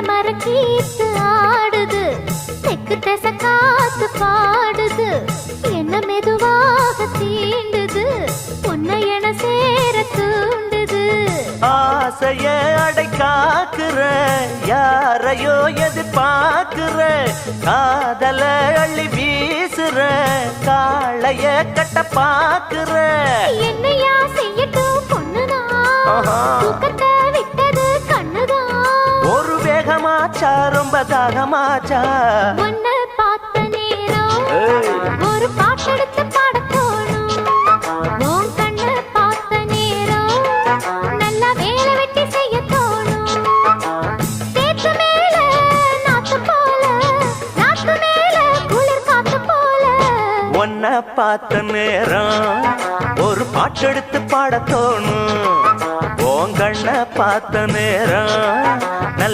மரக்கீத்து ஆடுது தெக்கு திச காத்து பாடுது என்ன மெதுவாக தீண்டுது உன்னை என சேர தூண்டுது ஆசைய அடை காக்குற யாரையோ எதிர்பார்க்கிற காதல அள்ளி வீசுற காளைய கட்ட பாக்குற என்னையா செய்யட்டும் பொண்ணுதான் தூக்கத்தை விட்டது கண்ணுதான் ஒரு வேகமாச்சா ரொம்ப தாகமாச்சா உன்னை பார்த்த நேரம் ஒரு பாட்டெடுத்து பாட தோணும் உன் கண்ணை பார்த்த நேரம் நல்லா வேலை வெட்டி செய்ய தோணும் தேத்து மேல நாத்து போல நாத்து மேல குளிர் காத்து போல உன்னை பார்த்த நேரம் ஒரு பாட்டெடுத்து பாட தோணும் உன் கண்ணை பார்த்த நேரம்